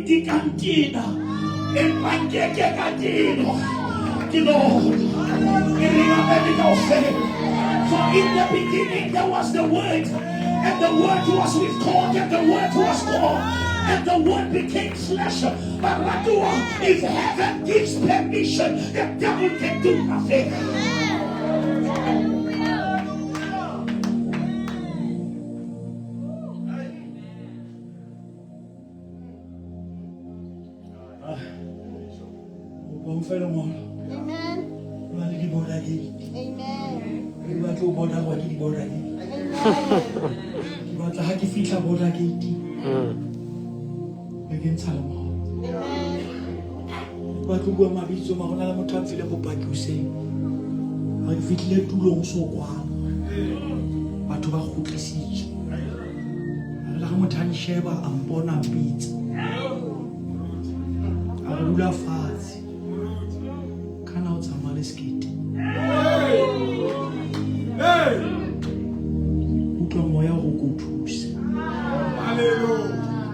di cantina e panchecchia catino. The Lord, for in the beginning there was the Word, and the Word was with God, and the Word was God, and the Word became flesh. But if heaven gives permission, the devil can do nothing. Amen.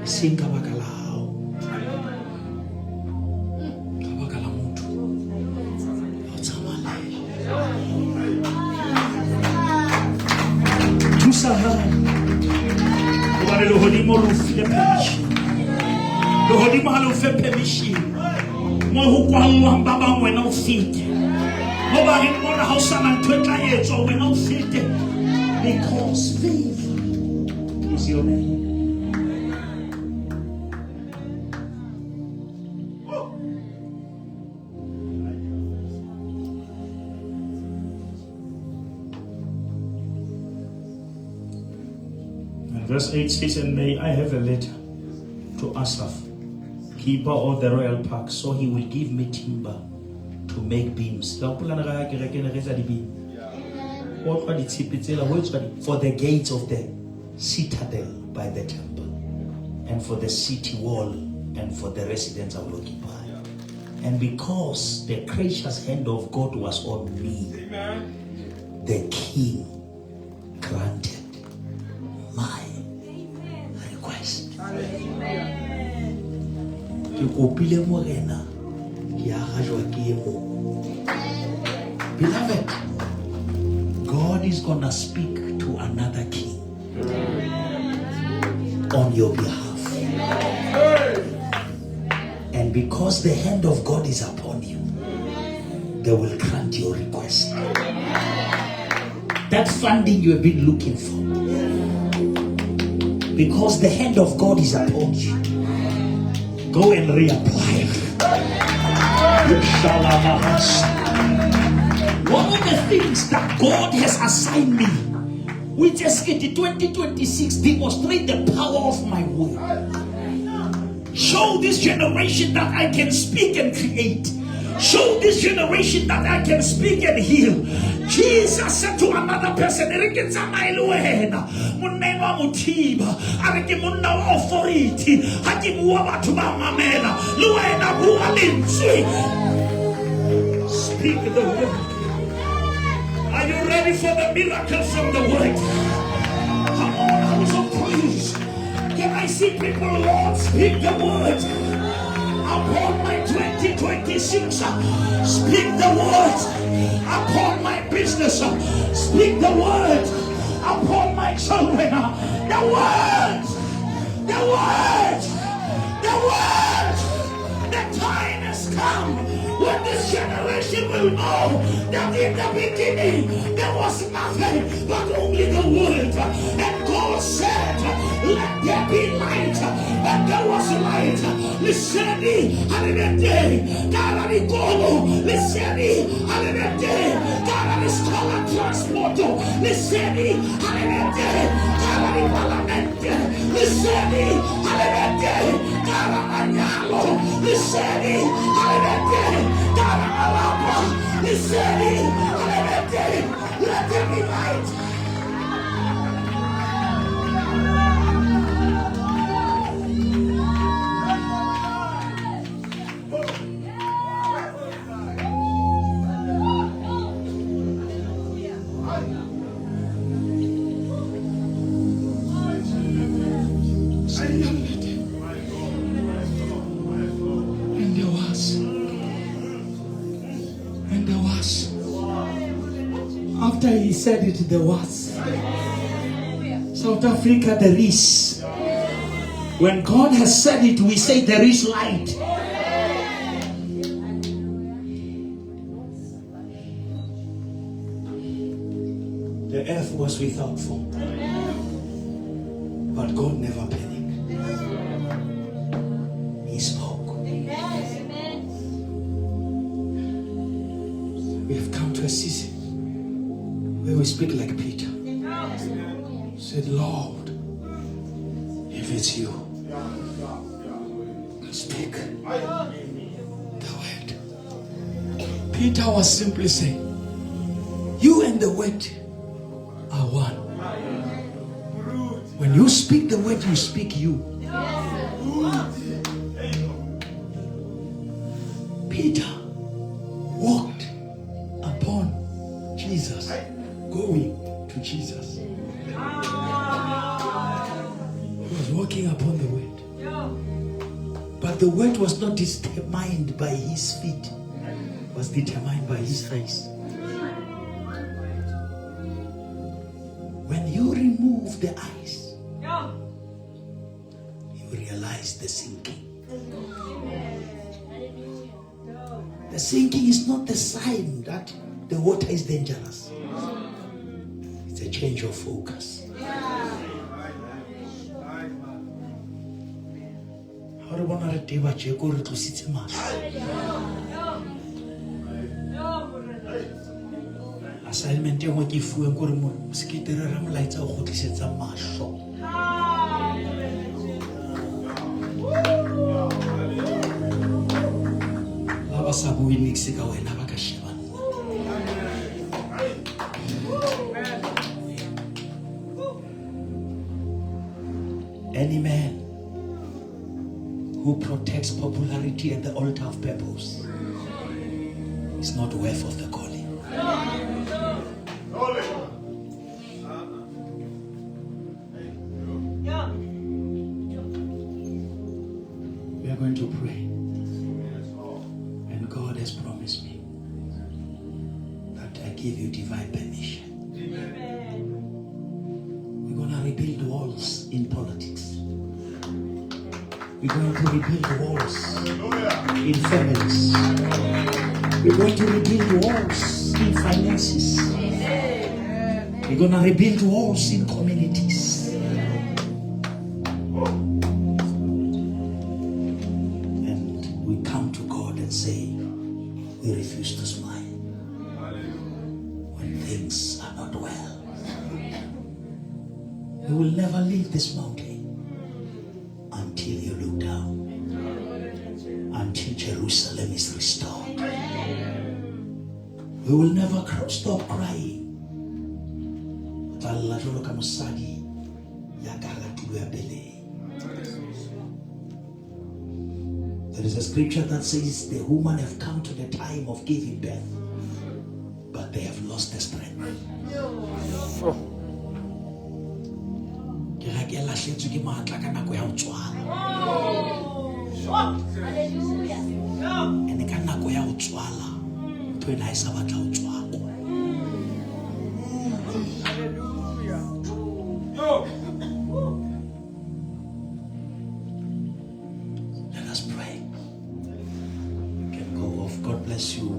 Singa bakalao. Kabakala mutu. Otsamale. Tusaha. Obare lo hodimo lo file permission. Lo hodimo halo fe permission. Mo hukwa baba mwena ufite. Obare mona hausana tweka yeto wena ufite. Because faith is your name. Verse 8 says, and may I have a letter to Asaph, keeper of the royal park, so he will give me timber to make beams. For the gates of the citadel by the temple, and for the city wall, and for the residence I will occupy. And because the gracious hand of God was on me, the king granted my request. Beloved, God is gonna speak to another king on your behalf. And because the hand of God is upon you, they will grant your request. That funding you have been looking for, because the hand of God is upon you, go and reapply. One of the things that God has assigned me, we just get to 2026, demonstrate the power of my word. Show this generation that I can speak and create. Show this generation that I can speak and heal. Jesus said to another person, speak the word. Are you ready for the miracle from the word? Come on, house of praise. Can I see people, Lord, speak the word upon my 2026? Speak the word upon my business. Speak the word upon my children. The word, the word, the word. The time has come when this generation will know that in the beginning there was nothing but only the word. And God said, let there be light. And there was light. Listen, hallelujah. God is go. Listen, hallelujah. God is called transport. Listen, hallelujah. God is parliament. Listen, hallelujah. God is anyalo. Listen, hallelujah. God is alaba. Listen, hallelujah. Let there be light. After he said it, there was. South Africa, there is. When God has said it, we say there is light. The earth was without form. But God never panicked. He spoke. We have come to a season where we speak like Peter. Said, Lord, if it's you, speak the word. Peter was simply saying, you and the word are one. When you speak the word, you speak you. Peter walked upon Jesus, going to Jesus. He was walking upon the word. But the word was not determined by his feet. It was determined by his face. When you remove the eyes, you realize the sinking. The sinking is not the sign that the water is dangerous. It's a change of focus. How do you want to do what you go to sit in mass? Assignment you want if we go to mosquito ram lights or what is it a mash shop. Lava sabu in Mexico and Navakashivan. Any man who protects popularity at the altar of purpose is not worth of the calling. We are going to pray. And God has promised me that I give you divine permission. We're going to rebuild walls in politics. We're going to rebuild walls in families. We're going to rebuild walls in finances. We're going to rebuild walls in communities. And we come to God and say, we refuse to smile when things are not well. We will never leave this mountain until you look down, until Jerusalem is restored. We will never stop crying. There is a scripture that says the women have come to the time of giving birth, but they have lost their strength. Let us pray. You can go off. God bless you.